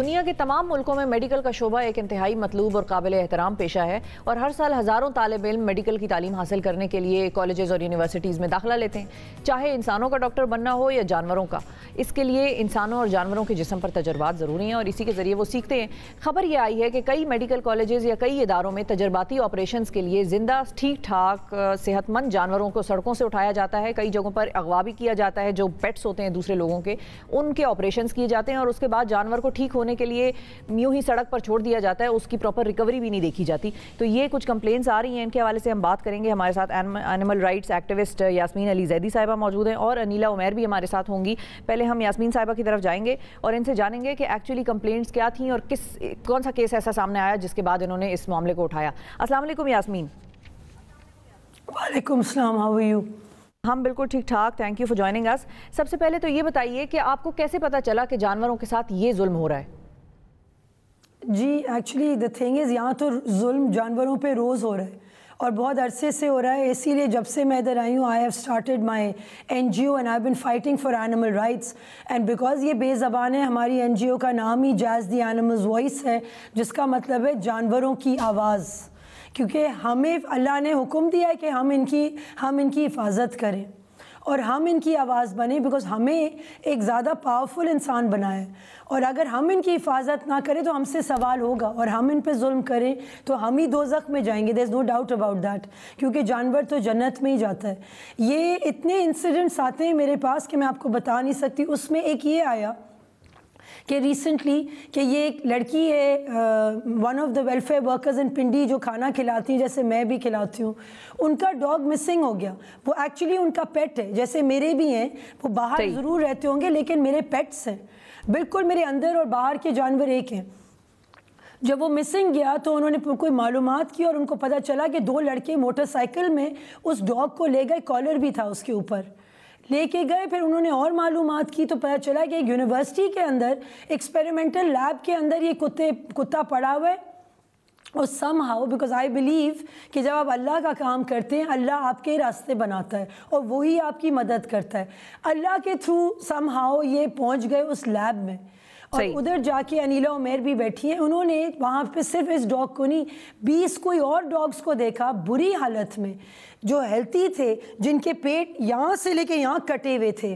دنیا کے تمام ملکوں میں میڈیکل کا شعبہ ایک انتہائی مطلوب اور قابل احترام پیشہ ہے اور ہر سال ہزاروں طالب علم میڈیکل کی تعلیم حاصل کرنے کے لیے کالجز اور یونیورسٹیز میں داخلہ لیتے ہیں، چاہے انسانوں کا ڈاکٹر بننا ہو یا جانوروں کا۔ اس کے لیے انسانوں اور جانوروں کے جسم پر تجربات ضروری ہیں اور اسی کے ذریعے وہ سیکھتے ہیں۔ خبر یہ آئی ہے کہ کئی میڈیکل کالجز یا کئی اداروں میں تجرباتی آپریشنز کے لیے زندہ ٹھیک ٹھاک صحت مند جانوروں کو سڑکوں سے اٹھایا جاتا ہے، کئی جگہوں پر اغوا بھی کیا جاتا ہے، جو پیٹس ہوتے ہیں دوسرے لوگوں کے، ان کے آپریشنز کیے جاتے ہیں اور اس کے بعد جانور کو ٹھیک ہونے کے لیے یوں ہی سڑک پر چھوڑ دیا جاتا ہے، اس کی پراپر ریکوری بھی نہیں دیکھی جاتی۔ تو یہ کچھ کمپلینس آ رہی ہیں، ان کے حوالے سے ہم بات کریں گے۔ ہمارے ساتھ اینیمل رائٹس ایکٹیوسٹ یاسمین علی زیدی صاحبہ موجود ہیں اور انیلا عمیر بھی ہمارے ساتھ ہوں گی۔ پہلے ہم یاسمین صاحبہ کی طرف جائیں گے اور ان سے جانیں گے کہ ایکچولی کمپلینٹس کیا تھیں اور کون سا کیس ایسا سامنے آیا جس کے بعد انہوں نے اس معاملے کو اٹھایا۔ السلام علیکم یاسمین۔ وعلیکم السلام، ہاؤ آر یو؟ ہم بالکل ٹھیک ٹھاک، تھینک یو فار جوائننگ اس۔ سب سے پہلے تو یہ بتائیے کہ آپ کو کیسے پتہ چلا کہ جانوروں کے ساتھ یہ ظلم ہو رہا ہے؟ جی ایکچولی دا تھنگ از، یہاں تو ظلم جانوروں پہ روز ہو رہا ہے اور بہت عرصے سے ہو رہا ہے، اسی لیے جب سے میں ادھر آئی ہوں I have started my NGO and I have been fighting for animal rights and because یہ بے زبان ہے، ہماری NGO کا نام ہی جیز دی اینیملز وائس ہے، جس کا مطلب ہے جانوروں کی آواز، کیونکہ ہمیں اللہ نے حکم دیا ہے کہ ہم ان کی حفاظت کریں اور ہم ان کی آواز بنیں، بیکاز ہمیں ایک زیادہ پاورفل انسان بنایا ہے اور اگر ہم ان کی حفاظت نہ کریں تو ہم سے سوال ہوگا اور ہم ان پہ ظلم کریں تو ہم ہی دوزخ میں جائیں گے، دیر از نو ڈاؤٹ اباؤٹ دیٹ، کیونکہ جانور تو جنت میں ہی جاتا ہے۔ یہ اتنے انسیڈنٹس آتے ہیں میرے پاس کہ میں آپ کو بتا نہیں سکتی۔ اس میں ایک یہ آیا کہ ریسنٹلی کہ یہ ایک لڑکی ہے، one of the welfare workers in Pindi, جو کھانا کھلاتی ہیں جیسے میں بھی کھلاتی ہوں، ان کا ڈاگ مسنگ ہو گیا۔ وہ ایکچولی ان کا پیٹ ہے، جیسے میرے بھی ہیں، وہ باہر ضرور رہتے ہوں گے لیکن میرے پیٹس ہیں، بالکل میرے اندر اور باہر کے جانور ایک ہیں۔ جب وہ مسنگ گیا تو انہوں نے کوئی معلومات کی اور ان کو پتہ چلا کہ 2 لڑکے موٹر سائیکل میں اس ڈاگ کو لے گئے، کالر بھی تھا اس کے اوپر، لے کے گئے۔ پھر انہوں نے اور معلومات کی تو پتہ چلا کہ ایک یونیورسٹی کے اندر ایکسپیریمنٹل لیب کے اندر یہ کتا پڑا ہوا ہے اور some how, because I believe کہ جب آپ اللہ کا کام کرتے ہیں اللہ آپ کے راستے بناتا ہے اور وہی آپ کی مدد کرتا ہے، اللہ کے تھرو سم ہاؤ یہ پہنچ گئے اس لیب میں اور ادھر جا کے انیلا عمیر بھی بیٹھی ہیں، انہوں نے وہاں پہ صرف اس ڈاگ کو نہیں 20 کوئی اور ڈاگس کو دیکھا بری حالت میں، جو ہیلتھی تھے، جن کے پیٹ یہاں سے لے کے یہاں کٹے ہوئے تھے۔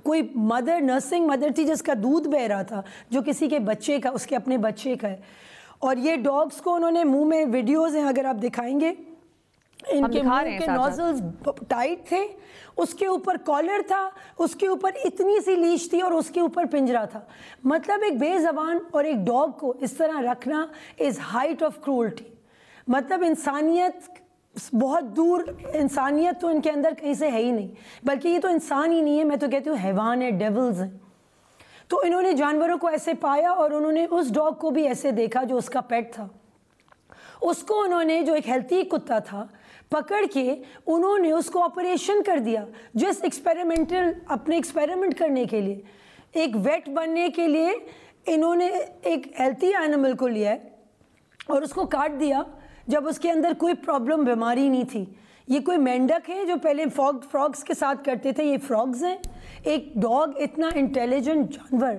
کوئی مدر، نرسنگ مدر تھی جس کا دودھ بہ رہا تھا، جو کسی کے بچے کا، اس کے اپنے بچے کا ہے، اور یہ ڈاگس کو انہوں نے منہ میں، ویڈیوز ہیں اگر آپ دکھائیں گے، ان کے منہ کے نوزلز ٹائٹ تھے، اس کے اوپر کالر تھا، اس کے اوپر اتنی سی لیش تھی اور اس کے اوپر پنجرا تھا۔ مطلب ایک بے زبان اور ایک ڈاگ کو اس طرح رکھنا از ہائٹ آف کرولٹی۔ مطلب انسانیت بہت دور، انسانیت تو ان کے اندر کہیں سے ہے ہی نہیں، بلکہ یہ تو انسان ہی نہیں ہے، میں تو کہتی ہوں حیوان ہے، ڈیولز ہیں۔ تو انہوں نے جانوروں کو ایسے پایا اور انہوں نے اس ڈاگ کو بھی ایسے دیکھا جو اس کا پیٹ تھا، اس کو انہوں نے، جو ایک ہیلتھی کتا تھا، پکڑ کے انہوں نے اس کو آپریشن کر دیا، جس ایکسپیریمنٹل، اپنے ایکسپیریمنٹ کرنے کے لیے، ایک ویٹ بننے کے لیے انہوں نے ایک ہیلتھی اینیمل کو لیا ہے اور اس کو کاٹ دیا جب اس کے اندر کوئی پرابلم، بیماری نہیں تھی۔ یہ کوئی مینڈک ہے جو پہلے فراگس کے ساتھ کرتے تھے، یہ فراگز ہیں۔ ایک ڈاگ اتنا انٹیلیجنٹ جانور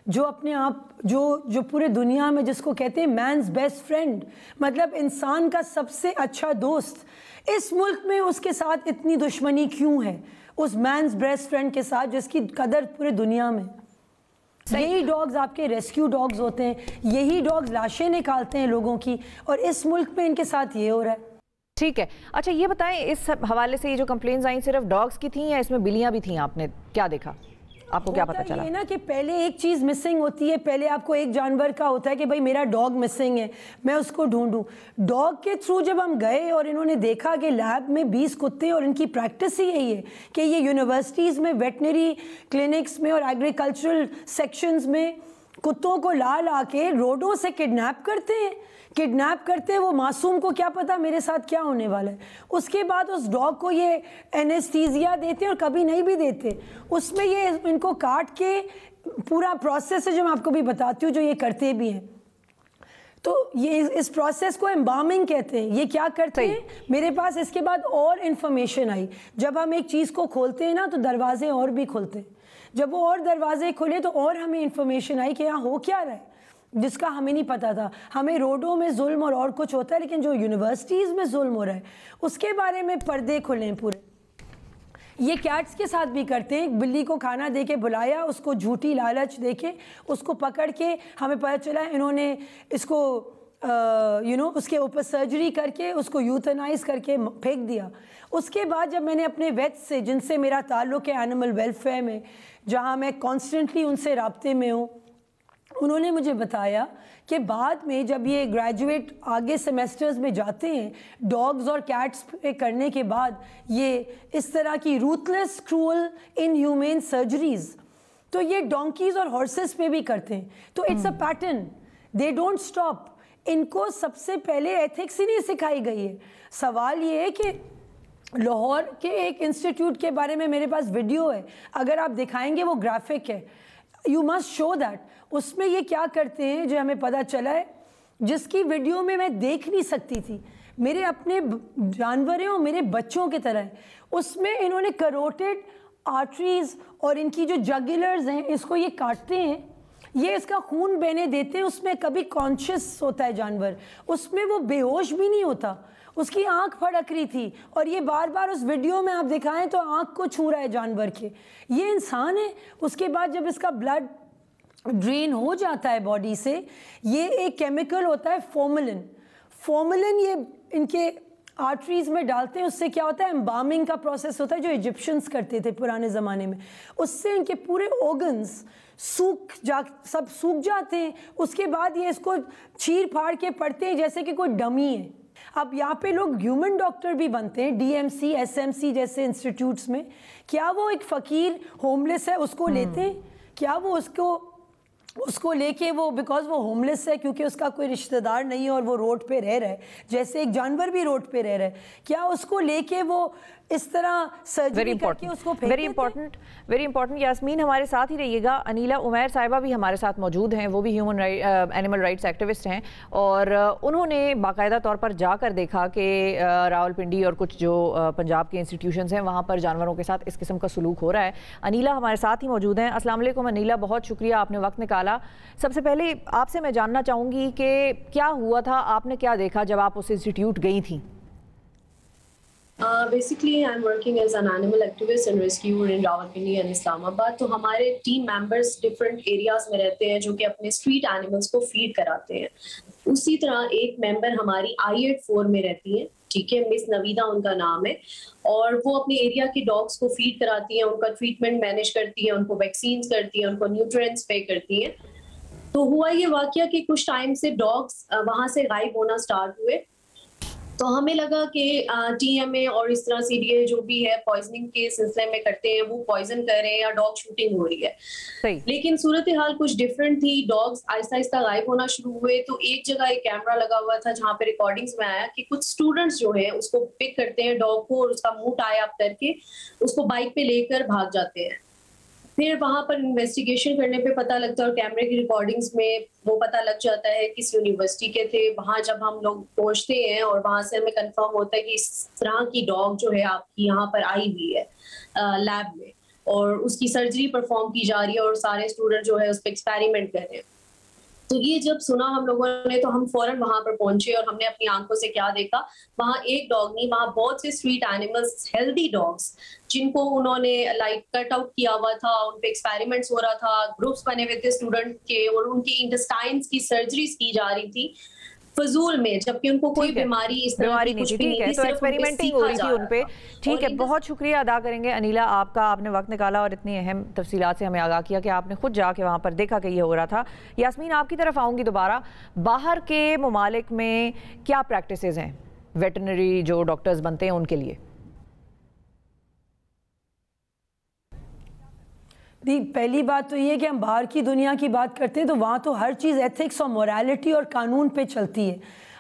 جو اپنے آپ، جو پورے دنیا میں جس کو کہتے ہیں مینز بیسٹ فرینڈ، مطلب انسان کا سب سے اچھا دوست، اس ملک میں اس کے ساتھ اتنی دشمنی کیوں ہے، اس مینز بیسٹ فرینڈ کے ساتھ جس کی قدر پورے دنیا میں؟ یہی ڈاگز آپ کے ریسکیو ڈاگز ہوتے ہیں، یہی ڈاگز لاشیں نکالتے ہیں لوگوں کی، اور اس ملک میں ان کے ساتھ یہ ہو رہا ہے۔ ٹھیک ہے، اچھا یہ بتائیں اس حوالے سے یہ جو کمپلینز آئیں صرف ڈاگز کی تھیں یا اس میں بلیاں بھی تھیں؟ آپ نے کیا دیکھا، آپ کو کیا پتا چلا؟ یہ نا کہ پہلے ایک چیز مسنگ ہوتی ہے، پہلے آپ کو ایک جانور کا ہوتا ہے کہ بھائی میرا ڈاگ مسنگ ہے، میں اس کو ڈھونڈوں۔ ڈاگ کے تھرو جب ہم گئے اور انہوں نے دیکھا کہ لیب میں 20 کتے، اور ان کی پریکٹس ہی یہی ہے کہ یہ یونیورسٹیز میں، ویٹنری کلینکس میں اور ایگریکلچرل سیکشنز میں کتوں کو لا کے روڈوں سے کڈنیپ کرتے ہیں، وہ معصوم کو کیا پتا میرے ساتھ کیا ہونے والا ہے۔ اس کے بعد اس ڈاگ کو یہ اینستھیزیا دیتے ہیں اور کبھی نہیں بھی دیتے، اس میں یہ ان کو کاٹ کے پورا پروسیس ہے جو میں آپ کو بھی بتاتی ہوں، جو یہ کرتے بھی ہیں۔ تو یہ اس پروسیس کو امبامنگ کہتے ہیں۔ یہ کیا کرتے ہیں، میرے پاس اس کے بعد اور انفارمیشن آئی، جب ہم ایک چیز کو کھولتے ہیں نا تو دروازے اور بھی کھولتے ہیں۔ جب وہ اور دروازے کھلے تو اور ہمیں انفارمیشن آئی کہ یہاں ہو کیا رہا ہے جس کا ہمیں نہیں پتا تھا. ہمیں روڈوں میں ظلم اور کچھ ہوتا ہے, لیکن جو یونیورسٹیز میں ظلم ہو رہا ہے اس کے بارے میں پردے کھلے ہیں پورے. یہ کیٹس کے ساتھ بھی کرتے ہیں. ایک بلی کو کھانا دے کے بلایا, اس کو جھوٹی لالچ دے کے اس کو پکڑ کے, ہمیں پتہ چلا انہوں نے اس کو اس کے اوپر سرجری کر کے اس کو یوتھنائز کر کے پھینک دیا. اس کے بعد جب میں نے اپنے ویٹس سے, جن سے میرا تعلق ہے اینیمل ویلفیئر میں, جہاں میں کانسٹنٹلی ان سے رابطے میں ہوں, انہوں نے مجھے بتایا کہ بعد میں جب یہ گریجویٹ آگے سیمیسٹرز میں جاتے ہیں ڈاگز اور کیٹس پہ کرنے کے بعد, یہ اس طرح کی روتھلیس کرول ان ہیومین سرجریز, تو یہ ڈونکیز اور ہارسز پہ بھی کرتے ہیں. تو it's a pattern, they don't stop. ان کو سب سے پہلے ایتھکس ہی نہیں سکھائی گئی ہے. سوال یہ ہے کہ لاہور کے ایک انسٹیٹیوٹ کے بارے میں میرے پاس ویڈیو ہے, اگر آپ دکھائیں گے وہ گرافک ہے, یو مسٹ شو دیٹ. اس میں یہ کیا کرتے ہیں جو ہمیں پتہ چلا ہے, جس کی ویڈیو میں دیکھ نہیں سکتی تھی, میرے اپنے جانور ہیں اور میرے بچوں کی طرح ہیں. اس میں انہوں نے کروٹڈ آرٹریز اور ان کی جو جگولرز ہیں اس کو یہ کاٹتے ہیں, یہ اس کا خون بہنے دیتے ہیں. اس میں کبھی کانشیس ہوتا ہے جانور, اس میں وہ بے ہوش بھی نہیں ہوتا, اس کی آنکھ پھڑک رہی تھی, اور یہ بار بار اس ویڈیو میں آپ دکھائیں تو آنکھ کو چھو رہا ہے جانور کے. یہ انسان ہے. اس کے بعد جب اس کا بلڈ ڈرین ہو جاتا ہے باڈی سے, یہ ایک کیمیکل ہوتا ہے فارملن. فارملن یہ ان کے آرٹریز میں ڈالتے ہیں, اس سے کیا ہوتا ہے, امبامنگ کا پروسیس ہوتا ہے جو ایجپشنز کرتے تھے پرانے زمانے میں. اس سے ان کے پورے آرگنز سب سوکھ جاتے ہیں. اس کے بعد یہ اس کو چیر پھاڑ کے پڑھتے ہیں جیسے کہ کوئی ڈمی ہے. اب یہاں پہ لوگ ہیومن ڈاکٹر بھی بنتے ہیں, D M C, S M C جیسے انسٹیٹیوٹس میں. کیا وہ ایک فقیر ہوم لیس ہے اس کو لیتے ہیں؟ کیا وہ اس کو لے کے وہ بیکاز وہ ہوم لیس ہے کیونکہ اس کا کوئی رشتہ دار نہیں ہے اور وہ روڈ پہ رہ رہا ہے, جیسے ایک جانور بھی روڈ پہ رہ رہا ہے, کیا اس کو لے کے وہ اس طرح سرجری کر کے اس کو پھینک دیتے ہیں؟ Very important. یاسمین ہمارے ساتھ ہی رہیے گا. انیلا عمیر صاحبہ بھی ہمارے ساتھ موجود ہیں, وہ بھی اینیمل رائٹس ایکٹیوسٹ ہیں, اور انہوں نے باقاعدہ طور پر جا کر دیکھا کہ راولپنڈی اور کچھ جو پنجاب کے انسٹیٹیوشنز ہیں وہاں پر جانوروں کے ساتھ اس قسم کا سلوک ہو رہا ہے. انیلا ہمارے ساتھ ہی موجود ہیں. السلام علیکم انیلا, بہت شکریہ آپ نے وقت نکالا. سب سے پہلے آپ سے میں جاننا چاہوں گی کہ کیا ہوا تھا, آپ نے کیا دیکھا جب آپ اس انسٹیٹیوٹ گئی تھیں؟ Basically, I'm working as an animal activist and rescuer in Rawalpindi and Islamabad. تو ہمارے ٹیم ممبرس ڈفرینٹ ایریاز میں رہتے ہیں جو کہ اپنے اسٹریٹ اینیملس کو فیڈ کراتے ہیں. اسی طرح ایک ممبر ہماری I-84 میں رہتی ہیں, ٹھیک ہے, مس نویدہ ان کا نام ہے, اور وہ اپنے ایریا کے ڈاگس کو فیڈ کراتی ہیں, ان کا ٹریٹمنٹ مینیج کرتی ہیں, ان کو ویکسینز کرتی ہیں, ان کو نیوٹرینٹس پے کرتی ہیں. تو ہوا یہ واقعہ کہ کچھ ٹائم سے ڈاگس وہاں سے غائب ہونا سٹارٹ ہوئے. تو ہمیں لگا کہ ٹی ایم اے اور اس طرح سی ڈی اے جو بھی ہے پوائزننگ کے سلسلے میں کرتے ہیں, وہ پوائزن کر رہے ہیں یا ڈاگ شوٹنگ ہو رہی ہے. لیکن صورتحال کچھ ڈفرینٹ تھی. ڈاگس آہستہ آہستہ غائب ہونا شروع ہوئے. تو ایک جگہ ایک کیمرہ لگا ہوا تھا جہاں پہ ریکارڈنگز میں آیا کہ کچھ اسٹوڈنٹس جو ہیں اس کو پک کرتے ہیں ڈاگ کو, اور اس کا منہ ٹائی اپ کر کے اس کو بائک پہ لے کر بھاگ جاتے ہیں. پھر وہاں پر انویسٹیگیشن کرنے پہ پتہ لگتا ہے, اور کیمرے کی ریکارڈنگز میں وہ پتہ لگ جاتا ہے کس یونیورسٹی کے تھے. وہاں جب ہم لوگ پہنچتے ہیں اور وہاں سے ہمیں کنفرم ہوتا ہے کہ اس طرح کی ڈاگ جو ہے آپ کی یہاں پر آئی ہوئی ہے لیب میں, اور اس کی سرجری پرفارم کی جا رہی ہے, اور سارے اسٹوڈنٹ جو ہے اس پہ ایکسپیریمنٹ کر رہے ہیں. تو یہ جب سنا ہم لوگوں نے تو ہم فوراً وہاں پر پہنچے, اور ہم نے اپنی آنکھوں سے کیا دیکھا, وہاں ایک ڈاگ نہیں, وہاں بہت سے اسٹریٹ اینیملس, ہیلدی ڈاگس, جن کو انہوں نے لائک کٹ آؤٹ کیا ہوا تھا, ان پہ ایکسپیریمنٹس ہو رہا تھا, گروپس بنے ہوئے تھے اسٹوڈنٹ کے, اور ان کی انٹسٹائنس کی سرجریز کی جا رہی تھی فضول میں, جبکہ ان کو کوئی بیماری اس طرح کی کچھ بھی نہیں تھی, تو ایکسپیریمنٹنگ ہو رہی تھی ان پہ. ٹھیک ہے, بہت شکریہ ادا کریں گے انیلا آپ کا, آپ نے وقت نکالا اور اتنی اہم تفصیلات سے ہمیں آگاہ کیا کہ آپ نے خود جا کے وہاں پر دیکھا کہ یہ ہو رہا تھا. یاسمین آپ کی طرف آؤں گی دوبارہ. باہر کے ممالک میں کیا پریکٹسز ہیں ویٹرنری جو ڈاکٹرز بنتے ہیں ان کے لیے؟ پہلی بات تو یہ کہ ہم باہر کی دنیا کی بات کرتے ہیں تو وہاں تو ہر چیز ایتھکس اور مورالٹی اور قانون پہ چلتی ہے,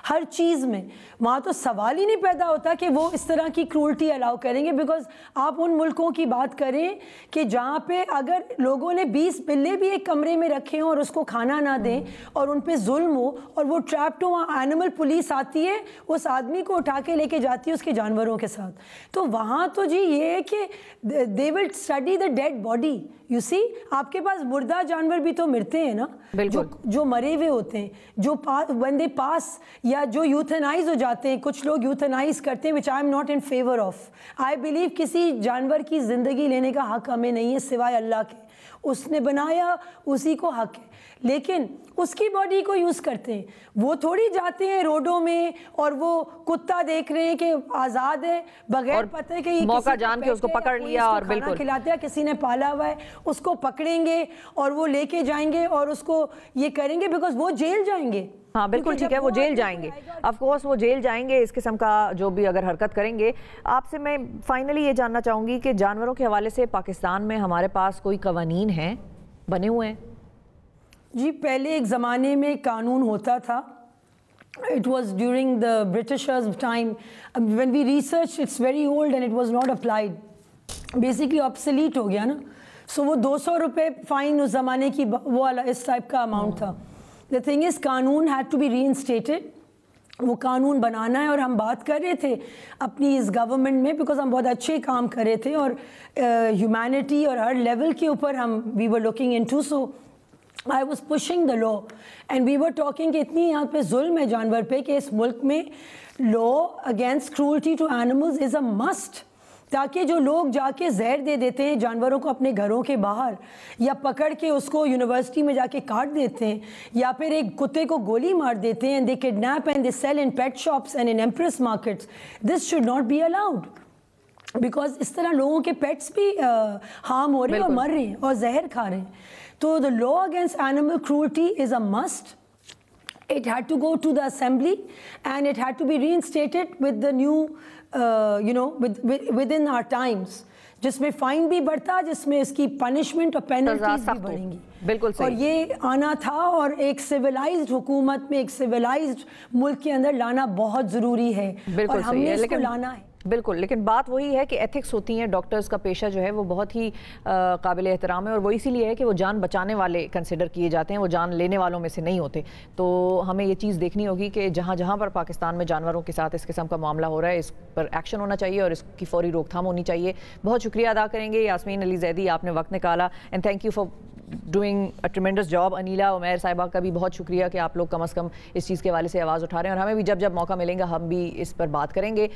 ہر چیز میں. وہاں تو سوال ہی نہیں پیدا ہوتا کہ وہ اس طرح کی کرولٹی الاؤ کریں گے, بیکاز آپ ان ملکوں کی بات کریں کہ جہاں پہ اگر لوگوں نے 20 بلے بھی ایک کمرے میں رکھے ہوں اور اس کو کھانا نہ دیں اور ان پہ ظلم ہو اور وہ ٹریپڈ ہو, وہاں اینیمل پولیس آتی ہے, اس آدمی کو اٹھا کے لے کے جاتی ہے اس کے جانوروں کے ساتھ. تو وہاں تو جی یہ ہے کہ they will study the dead body, You see, آپ کے پاس مردہ جانور بھی تو مرتے ہیں نا, جو مرے ہوئے ہوتے ہیں, جو when they pass یا جو یوتھنائز ہو جاتے ہیں. کچھ لوگ یوتھنائز کرتے ہیں, which I am not in favor of. I believe کسی جانور کی زندگی لینے کا حق ہمیں نہیں ہے سوائے اللہ کے. اس نے بنایا, اسی کو حق ہے, لیکن اس کی باڈی کو یوز کرتے ہیں. وہ تھوڑی جاتے ہیں روڈوں میں اور وہ کتا دیکھ رہے ہیں کہ آزاد ہے, بغیر پتہ ہے کہ یہ موقع جان کے اس کو پکڑ لیا اور بالکل کھلاتے ہیں, کسی نے پالا ہوا ہے, اس کو پکڑیں گے اور وہ لے کے جائیں گے اور اس کو یہ کریں گے, بیکاز وہ جیل جائیں گے. ہاں بالکل ٹھیک ہے, وہ جیل جائیں گے, آف کورس وہ جیل جائیں گے اس قسم کا جو بھی اگر حرکت کریں گے. آپ سے میں فائنلی یہ جاننا چاہوں گی کہ جانوروں کے حوالے سے پاکستان میں ہمارے پاس کوئی قوانین ہیں, بنے ہوئے ہیں؟ جی پہلے ایک زمانے میں قانون ہوتا تھا. It was during the Britishers' time. When we researched, it's very old and it was not applied. Basically obsolete ہو گیا نا. So وہ 200 روپے فائن اس زمانے کی وہ اس ٹائپ کا اماؤنٹ تھا. The thing is, قانون had to be reinstated. وہ قانون بنانا ہے, اور ہم بات کر رہے تھے اپنی اس گورنمنٹ میں, بیکاز ہم بہت اچھے کام کر رہے تھے اور ہیومینٹی اور ہر لیول کے اوپر ہم we were looking into. So I was pushing the law and we were talking کہ اتنی یہاں پہ ظلم ہے جانور پہ کہ اس ملک میں law against cruelty to animals is a must. تاکہ جو لوگ جا کے زہر دے دیتے ہیں جانوروں کو اپنے گھروں کے باہر, یا پکڑ کے اس کو یونیورسٹی میں جا کے کاٹ دیتے ہیں, یا پھر ایک کتے کو گولی مار دیتے ہیں, they kidnap and they sell in pet shops and in empress markets. This should not be allowed. Because اس طرح لوگوں کے پیٹس بھی ہارم ہو رہے ہیں اور مر رہے ہیں اور زہر کھا رہے ہیں. تو the law against animal cruelty is a must. It had to go to the assembly and it had to be reinstated with the new, within our times. جس میں فائن بھی بڑھتا, جس میں اس کی پنشمنٹ اور پینلٹیز بھی بڑھیں گی. بالکل صحیح. اور یہ آنا تھا, اور ایک سویلائزڈ حکومت میں ایک سویلائزڈ ملک کے اندر لانا بہت ضروری ہے, اور ہم نے اس کو لانا ہے. بالکل, لیکن بات وہی ہے کہ ایتھکس ہوتی ہیں. ڈاکٹرز کا پیشہ جو ہے وہ بہت ہی قابل احترام ہے, اور وہ اسی لیے ہے کہ وہ جان بچانے والے کنسیڈر کیے جاتے ہیں, وہ جان لینے والوں میں سے نہیں ہوتے. تو ہمیں یہ چیز دیکھنی ہوگی کہ جہاں جہاں پر پاکستان میں جانوروں کے ساتھ اس قسم کا معاملہ ہو رہا ہے, اس پر ایکشن ہونا چاہیے اور اس کی فوری روک تھام ہونی چاہیے. بہت شکریہ ادا کریں گے یاسمین علی زیدی, آپ نے وقت نکالا, and thank you for doing a tremendous job. Anila Umair صاحبہ کا بھی بہت شکریہ کہ آپ لوگ کم از کم اس چیز کے حوالے سے آواز اٹھا رہے ہیں, اور ہمیں بھی جب جب موقع ملے گا ہم بھی اس پر بات کریں گے.